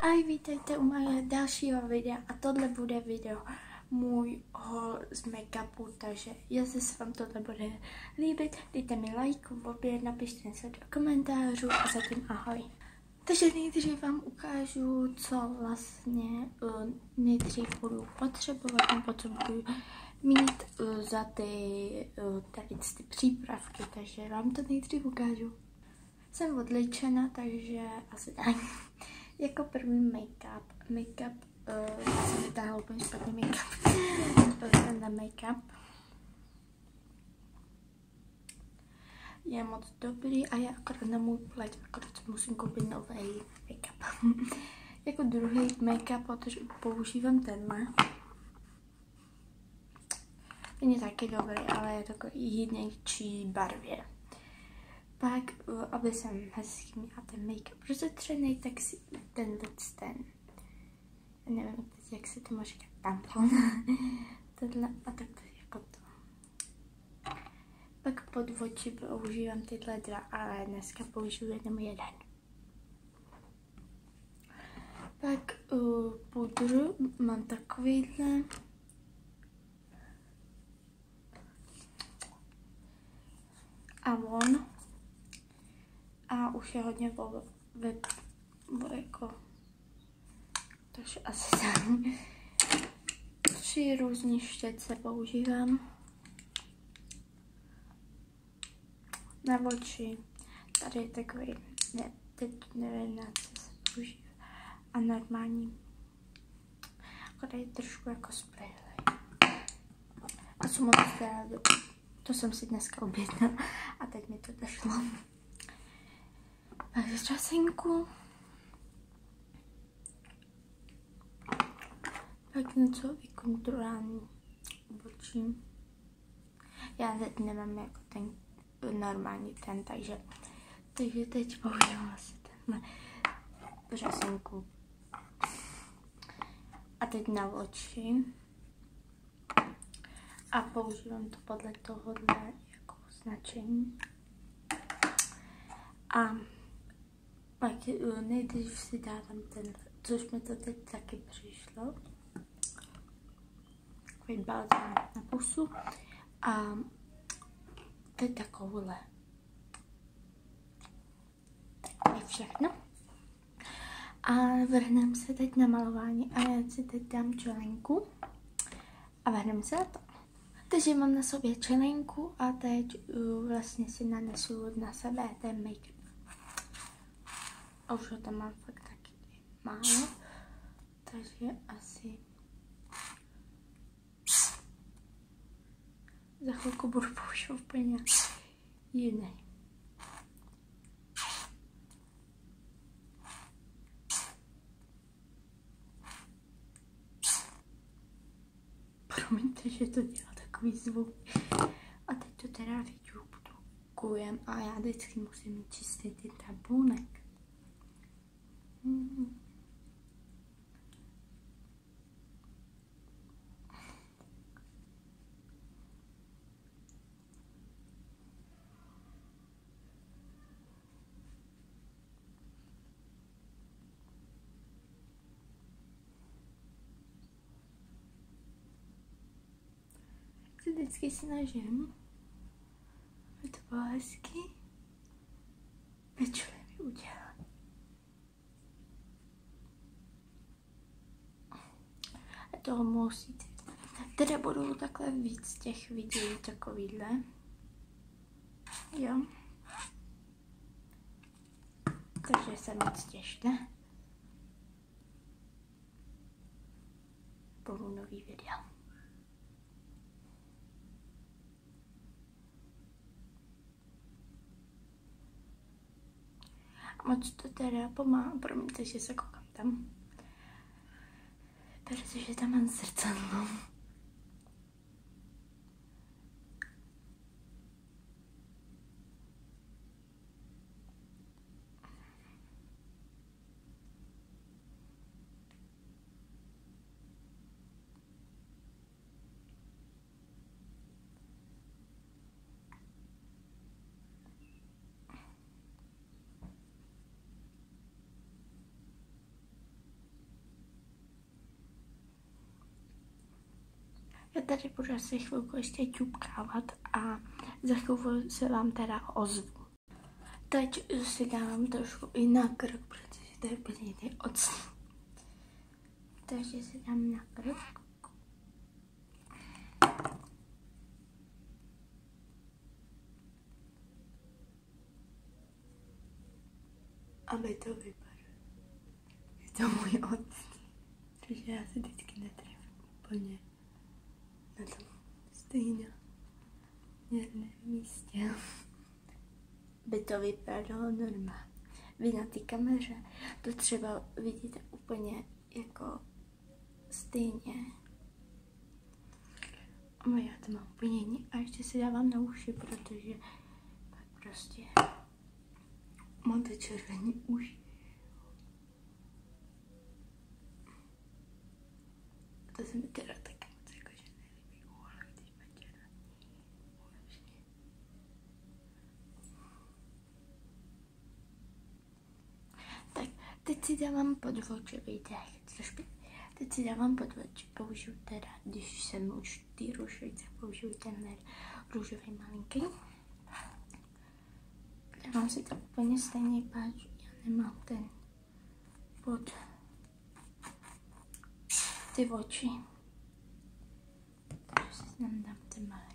Ahoj, vítejte u mého dalšího videa a tohle bude video můj haul z make-upu, takže jestli se vám tohle bude líbit, dejte mi like, odběr, napište něco do komentářů a zatím ahoj. Takže nejdřív vám ukážu, co vlastně nejdřív budu potřebovat nebo co budu mít za tady ty přípravky, takže vám to nejdřív ukážu. Jsem odličena, takže asi tak. Jako první make-up, jsem vytáhla úplně špatný make-up, tenhle make-up je moc dobrý a je akorát na můj pleť, akorát musím koupit nový make-up. Jako druhý make-up používám tenhle. Ten je taky dobrý, ale je takový jinější barvě. Pak, aby jsem hezký měla ten make-up rozetřený, tak si ten, nevím teď, jak se to má říkat, tampon, tohle a tak to jako to. Pak pod oči používám tyhle dva, ale dneska použiju jenom jeden. Pak pudru mám takovýhle. Avon. A už je hodně jako, takže asi tam 3 různý štětce používám. Na oči, tady je takový, ne, teď nevím, na co se používá. A normální, tady je trošku jako sprejlej. A jsou moc dobré. To jsem si dneska objednala a teď mi to došlo. Takže časenku. Pak něco vykontrolání obočí. Já teď nemám jako ten normální ten, takže teď používám asi tenhle časenku. A teď na oči. A používám to podle tohohle jako značení. A pak nejdřív si dávám ten, což mi to teď taky přišlo. Takový balzám na pusu. A teď takovouhle. Tak je všechno. A vrhneme se teď na malování a já si teď dám čelenku. A vrhneme se na to. Takže mám na sobě čelenku a teď vlastně si nanesu na sebe ten make-up. A už ho tam mám fakt taky málo, takže asi za chvilku budu používat úplně jiný. Promiňte, že to dělá takový zvuk. A teď to teda vyťukujem a já vždycky musím mít čistý ten tampónek. Vždycky snažím, aby to bylo hezky, pečlivě udělat. A toho musíte. Teda budou takhle víc těch videí takovýhle. Jo. Takže se moc těšte. Budu nový videa. Moc to teda pomáhá, promiňte, že se koukám tam, protože tam mám zrcadlo. tady budu asi chvilku ještě ťupkávat a za chvilku se vám teda ozvu. Teď si dávám trošku i na krk, protože to je úplně ocný. Takže si dám na krk. Aby to vypadalo. Je to můj ocný, protože já se vždycky netrefím úplně na tom stejném místě. By to vypadalo normálně. Vy na té kameře to třeba vidíte úplně jako stejně. A já to mám úplně jiný. A ještě si dávám na uši, protože tak prostě máte červený uši. To se mi teda taky moc jakože nelíbí úhle, když má červený uši. Tak, teď si dávám podvočový dech, teď si dávám podvoč, použiju teda, když jsem už ty růžovice, použiju tenhle růžový malinký. Dávám si to úplně stejný páč, já nemám ten pod ty oči, takže si tam dám ten malý.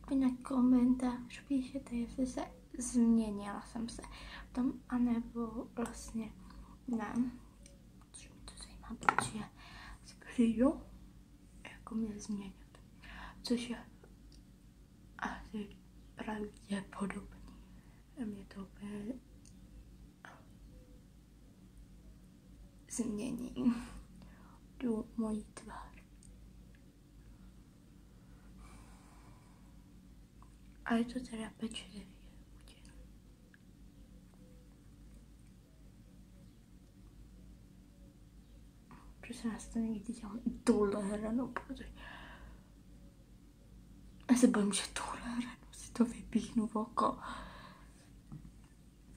Vy na komentář píšete, jestli se změnila jsem se v tom, anebo vlastně ne. Protože mě to zajímá, protože já si přijdu, jako mě změnit. Což je asi pravděpodobný. A mě to úplně změní tu moji tvář. A je to teda pečlivě udělat. Prosím vás, to někdy dělám i touhle hranu, protože já se bojím, že touhle hranu si to vypíchnu v oko.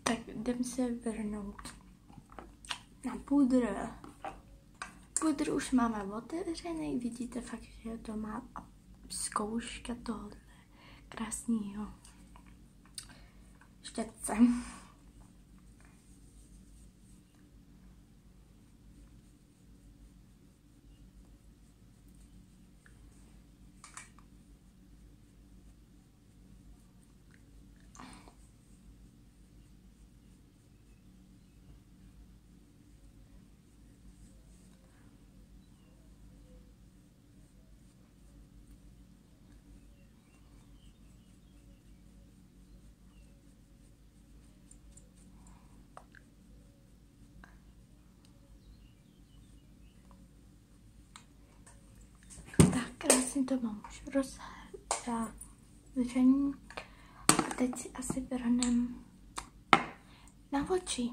Tak jdem se vrhnout na pudr. Pudr už máme otevřený, vidíte fakt, že to má zkouška tohle krásného štětce. Krásně to mám už rozhraný. A teď si asi vrhnem na oči.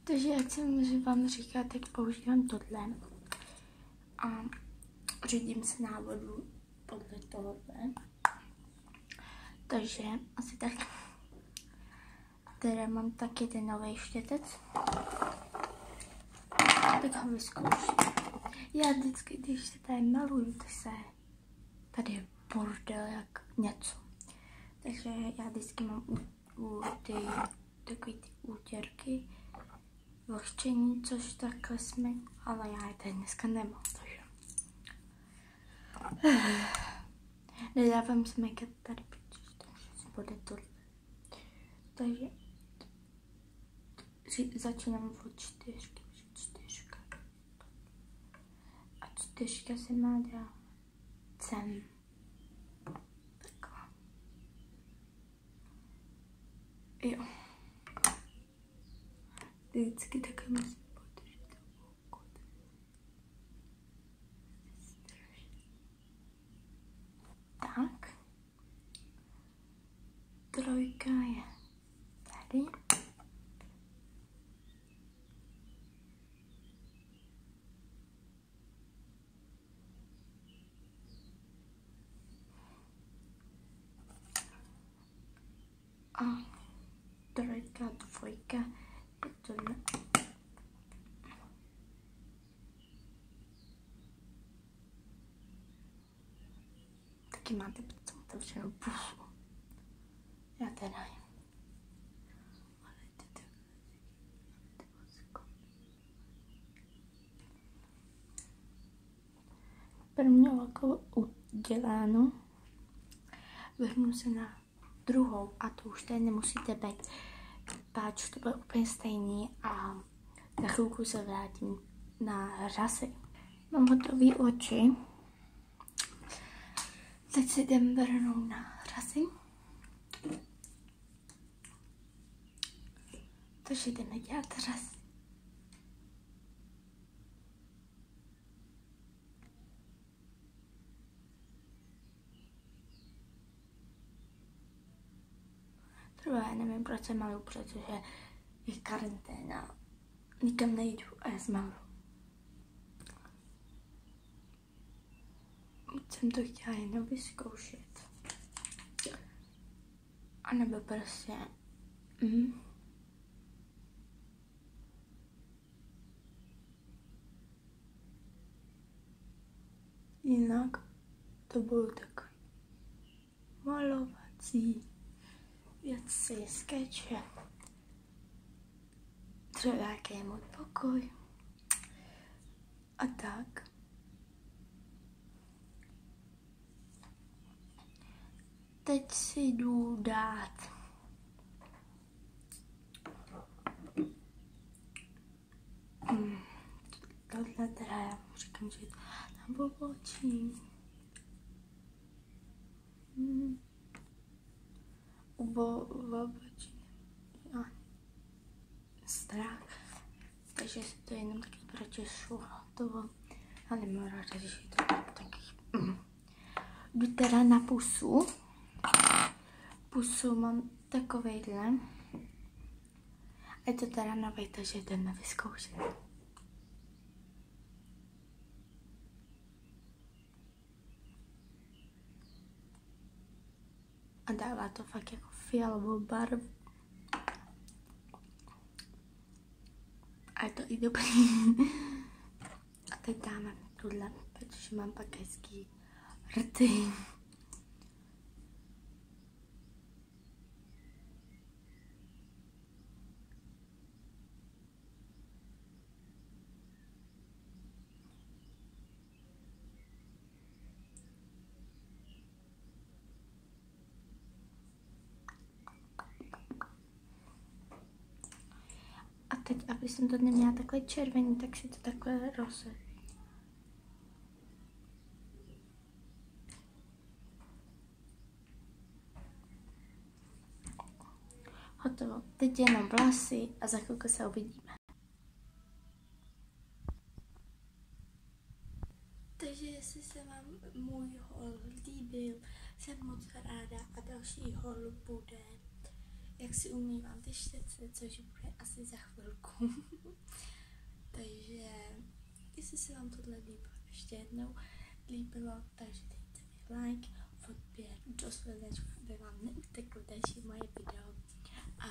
Takže jak jsem vám říkala, tak používám tohle. A řídím se návodu podle tohohle. Takže asi tak. Teda mám taky ten nový štětec. Tak ho vyzkouším. Já vždycky, když se tady maluju, tak se tady je bordel jak něco. Takže já vždycky mám takový ty útěrky vlhčení, což takhle jsme, ale já je tady dneska nemám, takže nedávám si make-up tady, takže si bude tohle. Takže začínám od 4. A 4 se má dát sem. Takhle. Jo. Vždycky takhle musím podržet to oko. Tak. 3 je tady. A 3, 2 je tohle. Taky máte otevřenou pusu. Já teda jim. První oko uděláno. Vrhnu se na druhou a to už tady nemusíte být. Páč to bude úplně stejný a za chvilku se vrátím na řasy. Mám hotový oči. Teď si jdem vrhnout na řasy. Takže jdeme dělat řasy. Třeba já nevím, proč se maluju, protože je karanténa. Nikam nejdu a já se maluju. Jsem to chtěla jenom vyzkoušet. A nebo prostě... Jinak to bylo takový malovací věci, skeče. Třeba jaký je můj pokoj. A tak. Teď si jdu dát tohle teda já říkám, že tam pobočím. Ubočím. Strach. Takže si to jenom taky pročešu. To ale nemám ráda, že je to taky. Jdu teda na pusu. Pusu mám takovejhle. A je to teda nový, takže jdeme vyzkoušet. A dává to fakt jako fialovou barvu. A je to i dobrý. A teď dáme tuhle, protože mám pak hezký rty. A teď, aby jsem to neměla takhle červený, tak si to takhle rozsedu. Hotovo. Teď jenom vlasy a za chvilku se uvidíme. Takže jestli se vám můj haul líbil, jsem moc ráda a další haul bude, jak si umývám ty štece, což bude asi za chvilku. Takže jestli se vám tohle líbilo, ještě jednou líbilo, takže dejte mi like, odběr, do sledečka, aby vám neuteklo další moje video a